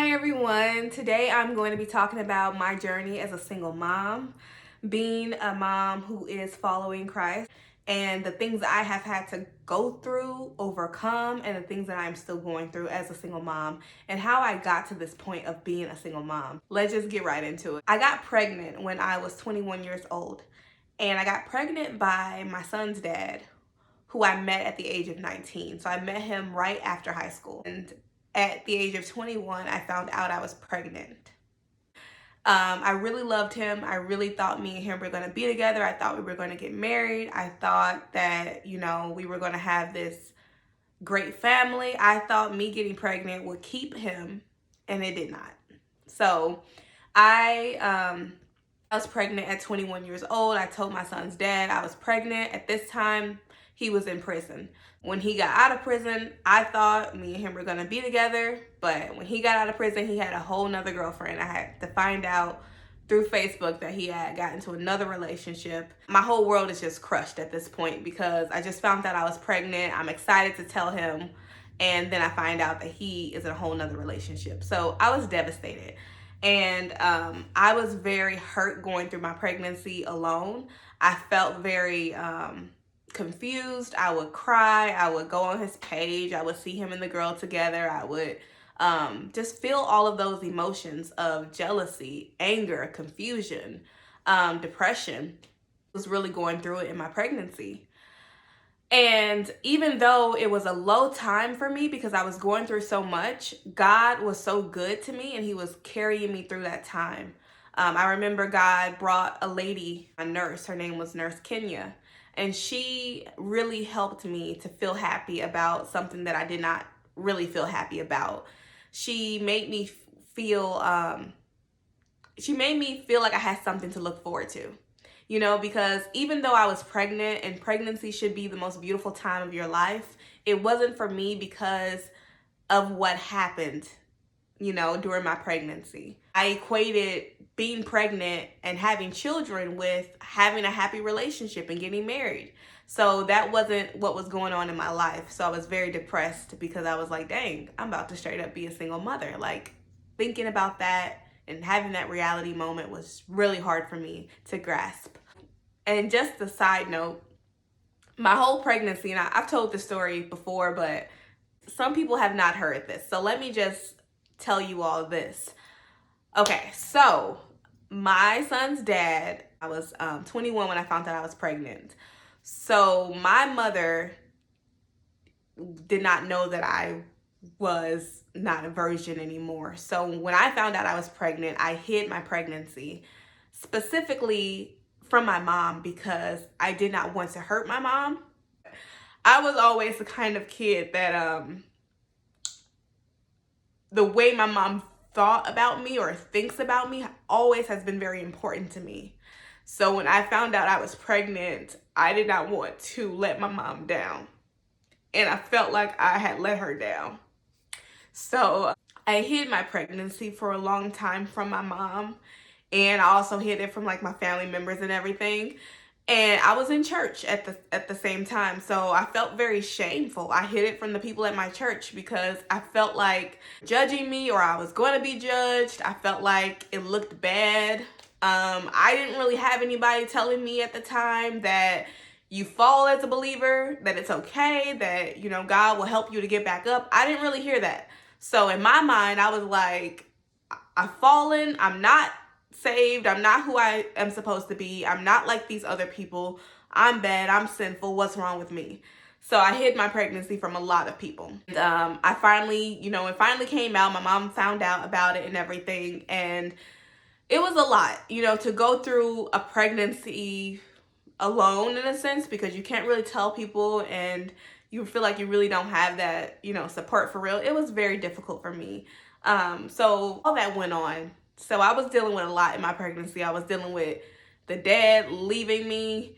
Hi everyone. Today I'm going to be talking about my journey as a single mom, being a mom who is following Christ, and the things I have had to go through, overcome, and the things that I'm still going through as a single mom, and how I got to this point of being a single mom. Let's just get right into it. I got pregnant when I was 21 years old, and I got pregnant by my son's dad, who I met at the age of 19. So I met him right after high school. And at the age of 21, I found out I was pregnant. I really loved him. I really thought me and him were going to be together. I thought we were going to get married. I thought that, we were going to have this great family. I thought me getting pregnant would keep him, and it did not. So I was pregnant at 21 years old. I told my son's dad I was pregnant. At this time, he was in prison. When he got out of prison, I thought me and him were gonna be together, but when he got out of prison, he had a whole nother girlfriend. I had to find out through Facebook that he had gotten into another relationship. My whole world is just crushed at this point because I just found out I was pregnant. I'm excited to tell him, and then I find out that he is in a whole nother relationship. So I was devastated. And I was very hurt going through my pregnancy alone. I felt very confused. I would cry. I would go on his page. I would see him and the girl together. I would just feel all of those emotions of jealousy, anger, confusion, depression. I was really going through it in my pregnancy. And even though it was a low time for me because I was going through so much, God was so good to me and he was carrying me through that time. I remember God brought a lady, a nurse, her name was Nurse Kenya, and she really helped me to feel happy about something that I did not really feel happy about. She made me feel like I had something to look forward to. Because even though I was pregnant and pregnancy should be the most beautiful time of your life, it wasn't for me because of what happened, during my pregnancy. I equated being pregnant and having children with having a happy relationship and getting married. So that wasn't what was going on in my life. So I was very depressed because I was like, dang, I'm about to straight up be a single mother. Like, thinking about that and having that reality moment was really hard for me to grasp. And just a side note, my whole pregnancy, and I've told this story before, but some people have not heard this. So let me just tell you all this. Okay, so my son's dad, I was 21 when I found out I was pregnant. So my mother did not know that I was not a virgin anymore. So when I found out I was pregnant, I hid my pregnancy, specifically from my mom, because I did not want to hurt my mom. I was always the kind of kid that the way my mom thought about me or thinks about me always has been very important to me. So when I found out I was pregnant, I did not want to let my mom down. And I felt like I had let her down. So I hid my pregnancy for a long time from my mom. And I also hid it from like my family members and everything. And I was in church at the same time. So I felt very shameful. I hid it from the people at my church because I felt like judging me, or I was going to be judged. I felt like it looked bad. I didn't really have anybody telling me at the time that you fall as a believer, that it's okay, that, God will help you to get back up. I didn't really hear that. So in my mind, I was like, I've fallen. I'm not saved. I'm not who I am supposed to be. I'm not like these other people. I'm bad. I'm sinful. What's wrong with me? So I hid my pregnancy from a lot of people. And, I finally, it finally came out. My mom found out about it and everything. And it was a lot, to go through a pregnancy alone in a sense, because you can't really tell people and you feel like you really don't have that, support for real. It was very difficult for me. So all that went on. So I was dealing with a lot in my pregnancy. I was dealing with the dad leaving me,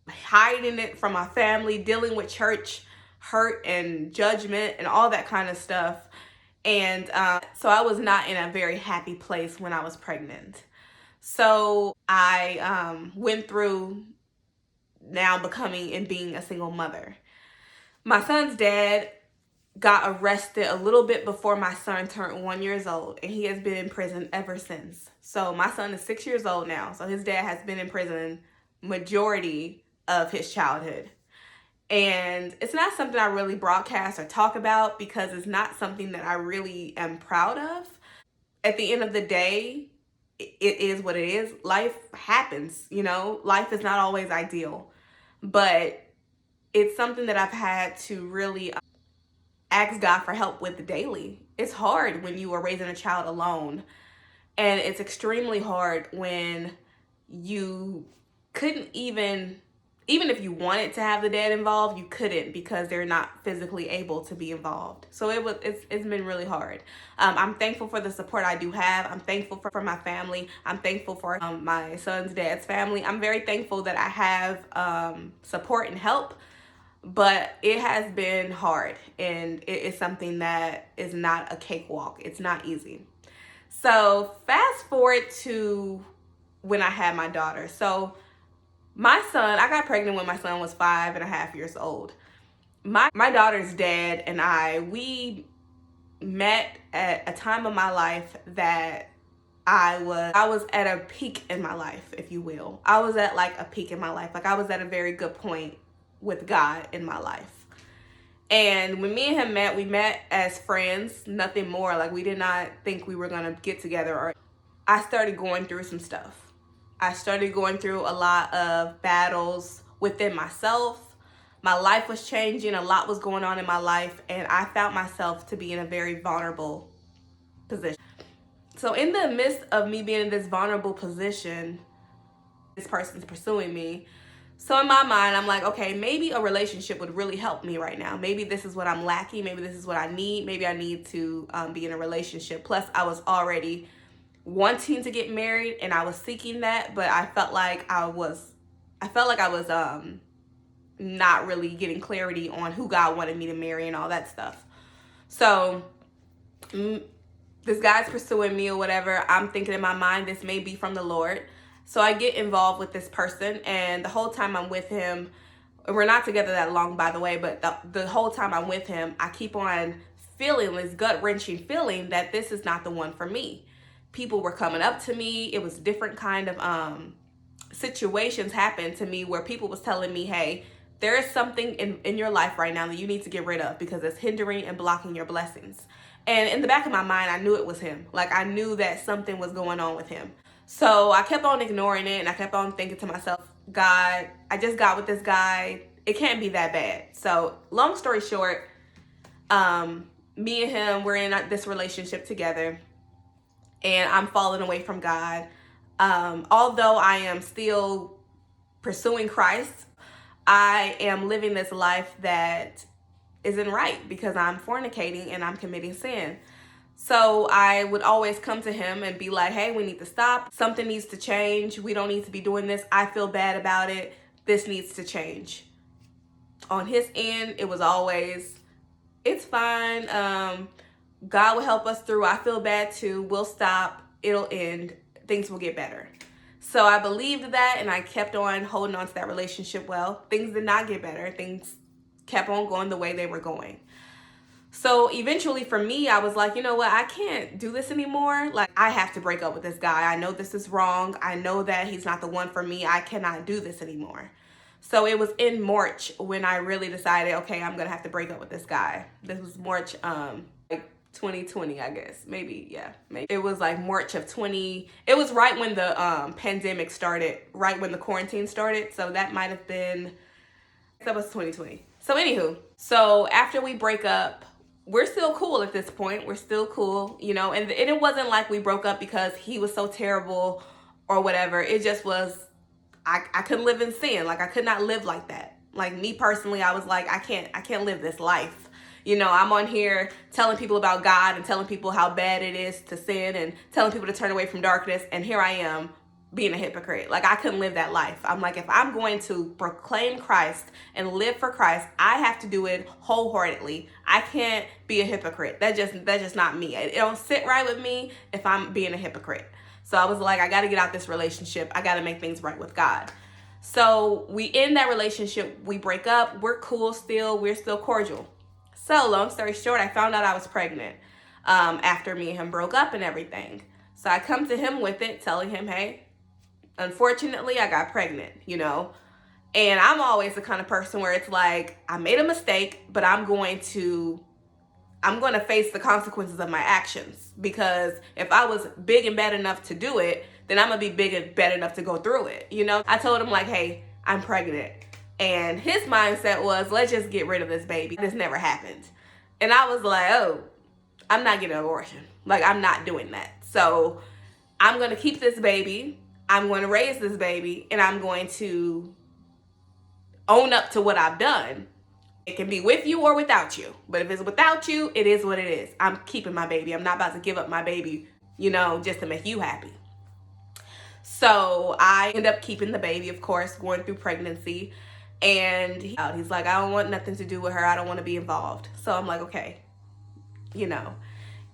hiding it from my family, dealing with church hurt and judgment and all that kind of stuff. And so I was not in a very happy place when I was pregnant. So I went through now becoming and being a single mother. My son's dad got arrested a little bit before my son turned 1 year old, and he has been in prison ever since. So my son is 6 years old now. So his dad has been in prison majority of his childhood. And it's not something I really broadcast or talk about because it's not something that I really am proud of. At the end of the day, it is what it is. Life happens, you know, life is not always ideal, but it's something that I've had to really ask God for help with daily. It's hard when you are raising a child alone, and it's extremely hard when you couldn't even if you wanted to have the dad involved, you couldn't because they're not physically able to be involved. So it's been really hard. I'm thankful for the support I do have. I'm thankful for my family. I'm thankful for my son's dad's family. I'm very thankful that I have support and help, but it has been hard, and it is something that is not a cakewalk. It's not easy. So fast forward to when I had my daughter. So my son, I got pregnant when my son was 5.5 years old. My daughter's dad and we met at a time of my life that I was at a peak in my life, if you will. I was at like a peak in my life. Like I was at a very good point with God in my life. And when me and him met, we met as friends, nothing more. Like we did not think we were gonna get together. Or I started going through some stuff. I started going through a lot of battles within myself. My life was changing. A lot was going on in my life, and I found myself to be in a very vulnerable position. So in the midst of me being in this vulnerable position, this person's pursuing me. So in my mind, I'm like, okay, maybe a relationship would really help me right now. Maybe this is what I'm lacking. Maybe this is what I need. Maybe I need to be in a relationship. Plus, I was already wanting to get married, and I was seeking that, but I felt like I was not really getting clarity on who God wanted me to marry and all that stuff. So this guy's pursuing me or whatever. I'm thinking in my mind, this may be from the Lord. So I get involved with this person, and the whole time I'm with him, we're not together that long, by the way, but the whole time I'm with him, I keep on feeling this gut-wrenching feeling that this is not the one for me. People were coming up to me. It was different kind of situations happened to me where people was telling me, hey, there is something in your life right now that you need to get rid of because it's hindering and blocking your blessings. And in the back of my mind, I knew it was him. Like I knew that something was going on with him. So I kept on ignoring it, and I kept on thinking to myself, God, I just got with this guy. It can't be that bad. So long story short, me and him, we're in this relationship together, and I'm falling away from God. Although I am still pursuing Christ, I am living this life that isn't right because I'm fornicating and I'm committing sin. So I would always come to him and be like, hey, we need to stop. Something needs to change. We don't need to be doing this. I feel bad about it. This needs to change. On his end, it was always, it's fine. God will help us through. I feel bad too. We'll stop. It'll end. Things will get better. So I believed that, and I kept on holding on to that relationship well. Things did not get better. Things kept on going the way they were going. So eventually for me, I was like, you know what? I can't do this anymore. Like, I have to break up with this guy. I know this is wrong. I know that he's not the one for me. I cannot do this anymore. So it was in March when I really decided, okay, I'm going to have to break up with this guy. This was March, like 2020, I guess. Maybe, yeah. Maybe. It was like March of 20. It was right when the pandemic started, right when the quarantine started. So that might have been, that was 2020. So anywho, so after we break up, we're still cool at this point. We're still cool, you know, and it wasn't like we broke up because he was so terrible or whatever. It just was, I couldn't live in sin. Like I could not live like that. Like me personally, I was like, I can't live this life. You know, I'm on here telling people about God and telling people how bad it is to sin and telling people to turn away from darkness. And here I am being a hypocrite. Like I couldn't live that life. I'm like, if I'm going to proclaim Christ and live for Christ, I have to do it wholeheartedly. I can't be a hypocrite. That's just not me. It don't sit right with me if I'm being a hypocrite. So I was like, I got to get out this relationship. I got to make things right with God. So we end that relationship. We break up. We're cool still. We're still cordial. So long story short, I found out I was pregnant after me and him broke up and everything. So I come to him with it, telling him, hey, unfortunately, I got pregnant, you know. And I'm always the kind of person where it's like, I made a mistake, but I'm going to face the consequences of my actions. Because if I was big and bad enough to do it, then I'm gonna be big and bad enough to go through it. You know, I told him like, hey, I'm pregnant. And his mindset was, let's just get rid of this baby. This never happened. And I was like, oh, I'm not getting an abortion. Like, I'm not doing that. So I'm gonna keep this baby. I'm going to raise this baby, and I'm going to own up to what I've done. It can be with you or without you. But if it's without you, it is what it is. I'm keeping my baby. I'm not about to give up my baby, you know, just to make you happy. So I end up keeping the baby, of course, going through pregnancy. And he's like, I don't want nothing to do with her. I don't want to be involved. So I'm like, okay, you know.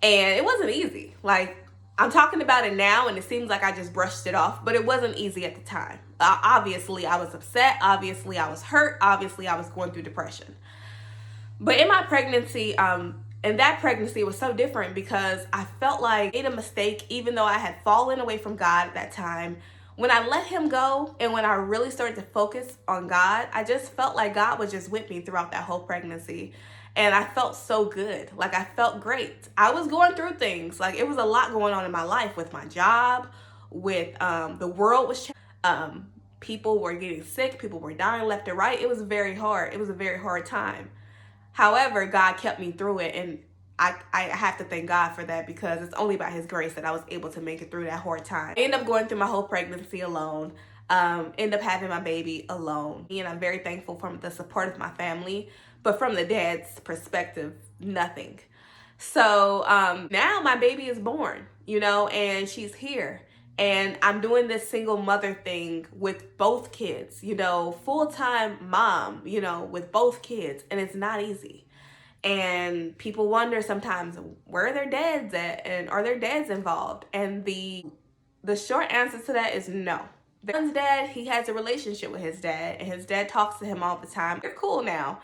And it wasn't easy. Like, I'm talking about it now, and it seems like I just brushed it off, but it wasn't easy at the time. Obviously, I was upset. Obviously, I was hurt. Obviously, I was going through depression. But in my pregnancy, and that pregnancy was so different because I felt like I made a mistake, even though I had fallen away from God at that time. When I let him go and when I really started to focus on God, I just felt like God was just with me throughout that whole pregnancy. And I felt so good. Like, I felt great. I was going through things. Like, it was a lot going on in my life with my job, with the world was changing. People were getting sick. People were dying left and right. It was very hard. It was a very hard time. However, God kept me through it. And I have to thank God for that, because it's only by his grace that I was able to make it through that hard time. I ended up going through my whole pregnancy alone. End up having my baby alone. And I'm very thankful for the support of my family. But from the dad's perspective, nothing. So now my baby is born, you know, and she's here. And I'm doing this single mother thing with both kids, you know, full-time mom, you know, with both kids. And it's not easy. And people wonder sometimes, where are their dads at? And are their dads involved? And the short answer to that is no. His dad, he has a relationship with his dad, and his dad talks to him all the time. They're cool now.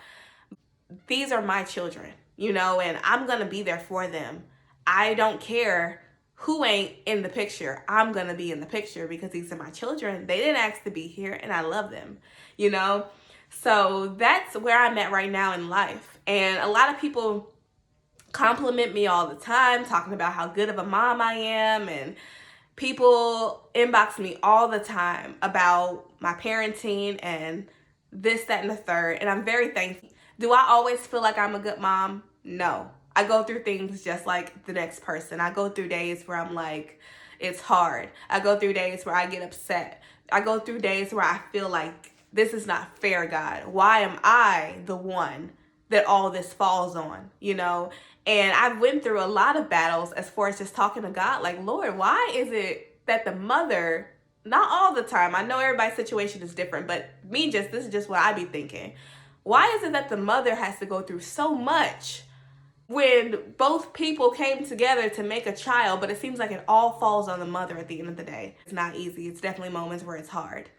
These are my children, you know, and I'm going to be there for them. I don't care who ain't in the picture. I'm going to be in the picture because these are my children. They didn't ask to be here, and I love them, you know. So that's where I'm at right now in life. And a lot of people compliment me all the time, talking about how good of a mom I am, and people inbox me all the time about my parenting and this, that, and the third. And I'm very thankful. Do I always feel like I'm a good mom? No. I go through things just like the next person. I go through days where I'm like, it's hard. I go through days where I get upset. I go through days where I feel like, this is not fair, God. Why am I the one that all this falls on, you know? And I've went through a lot of battles as far as just talking to God, like, Lord, why is it that the mother, not all the time, I know everybody's situation is different, but this is just what I be thinking. Why is it that the mother has to go through so much when both people came together to make a child, but it seems like it all falls on the mother at the end of the day? It's not easy. It's definitely moments where it's hard.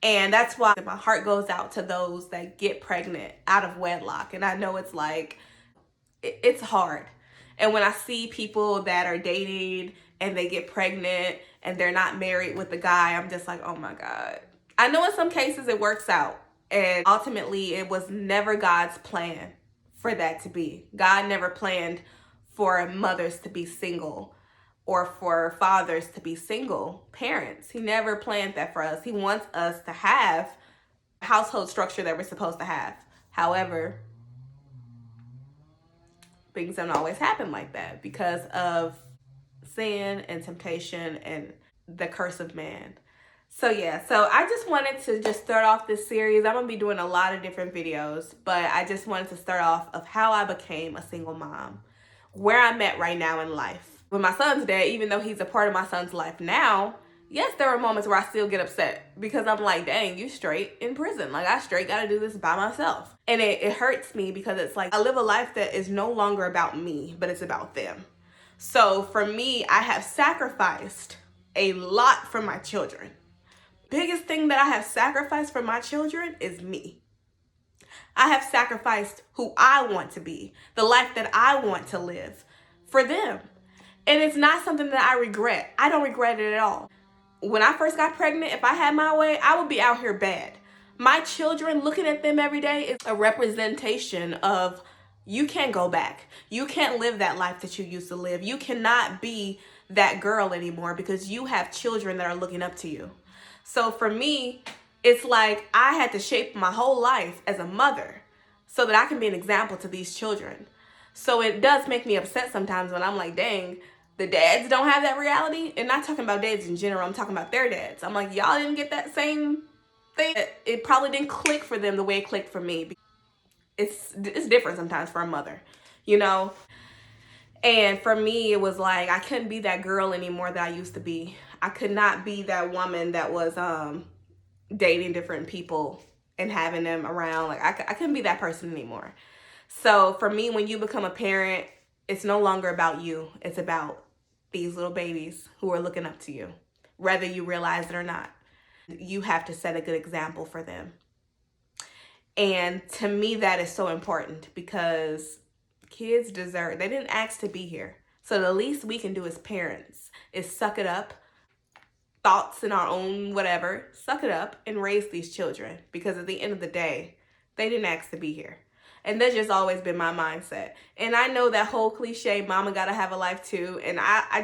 And that's why my heart goes out to those that get pregnant out of wedlock. And I know it's like, it's hard. And when I see people that are dating and they get pregnant and they're not married with the guy, I'm just like, oh my God. I know in some cases it works out. And ultimately, it was never God's plan for that to be. God never planned for mothers to be single or for fathers to be single parents. He never planned that for us. He wants us to have a household structure that we're supposed to have. However, things don't always happen like that because of sin and temptation and the curse of man. So yeah, so I just wanted to just start off this series. I'm going to be doing a lot of different videos, but I just wanted to start off of how I became a single mom, where I'm at right now in life. With my son's dad, even though he's a part of my son's life now, yes, there are moments where I still get upset because I'm like, dang, you straight in prison. Like, I straight got to do this by myself. And it hurts me because it's like I live a life that is no longer about me, but it's about them. So for me, I have sacrificed a lot for my children. Biggest thing that I have sacrificed for my children is me. I have sacrificed who I want to be, the life that I want to live for them. And it's not something that I regret. I don't regret it at all. When I first got pregnant, if I had my way, I would be out here bad. My children, looking at them every day is a representation of you can't go back. You can't live that life that you used to live. You cannot be that girl anymore because you have children that are looking up to you. So for me, it's like I had to shape my whole life as a mother so that I can be an example to these children. So it does make me upset sometimes when I'm like, dang, the dads don't have that reality. And not talking about dads in general, I'm talking about their dads. I'm like, y'all didn't get that same thing. It probably didn't click for them the way it clicked for me. It's different sometimes for a mother, you know? And for me, it was like, I couldn't be that girl anymore that I used to be. I could not be that woman that was dating different people and having them around. Like I couldn't be that person anymore. So for me, when you become a parent, it's no longer about you. It's about these little babies who are looking up to you, whether you realize it or not. You have to set a good example for them. And to me, that is so important because kids deserve, they didn't ask to be here. So the least we can do as parents is suck it up, thoughts in our own whatever, suck it up and raise these children. Because at the end of the day, they didn't ask to be here. And that's just always been my mindset. And I know that whole cliche, mama gotta have a life too. And I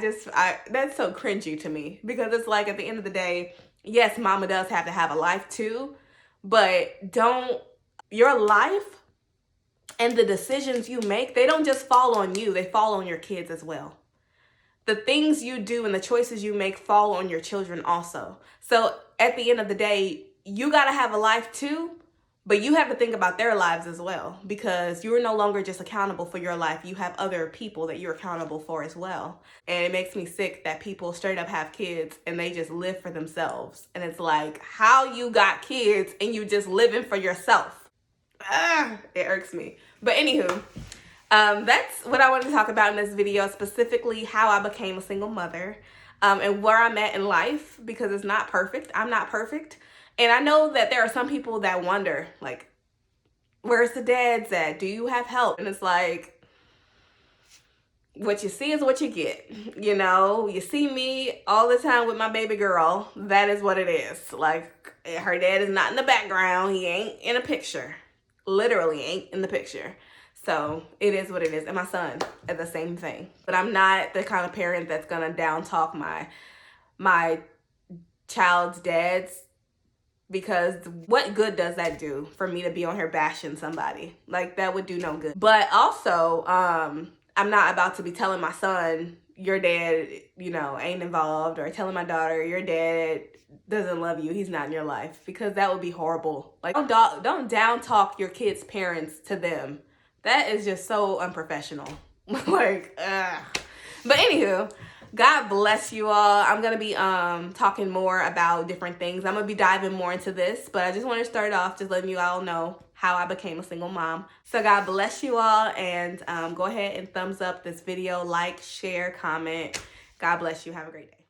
that's so cringy to me because it's like at the end of the day, yes, mama does have to have a life too, but your life and the decisions you make, they don't just fall on you, they fall on your kids as well. The things you do and the choices you make fall on your children also. So at the end of the day, you gotta have a life too, but you have to think about their lives as well because you're no longer just accountable for your life. You have other people that you're accountable for as well. And it makes me sick that people straight up have kids and they just live for themselves. And it's like, how you got kids and you just living for yourself? It irks me. But anywho, that's what I wanted to talk about in this video, specifically how I became a single mother and where I'm at in life because it's not perfect. I'm not perfect. And I know that there are some people that wonder, like, where's the dads at? Do you have help? And it's like, what you see is what you get. You know, you see me all the time with my baby girl. That is what it is. Like, her dad is not in the background. He ain't in a picture. Literally ain't in the picture. So it is what it is. And my son is the same thing. But I'm not the kind of parent that's going to down talk my child's dads. Because what good does that do for me to be on here bashing somebody? Like, that would do no good. But also, I'm not about to be telling my son, your dad, you know, ain't involved, or telling my daughter, your dad doesn't love you, he's not in your life, because that would be horrible. Like, don't down talk your kids' parents to them. That is just so unprofessional. Like, But anywho, God bless you all. I'm going to be talking more about different things. I'm going to be diving more into this, but I just want to start off just letting you all know how I became a single mom. So God bless you all, and go ahead and thumbs up this video, like, share, comment. God bless you. Have a great day.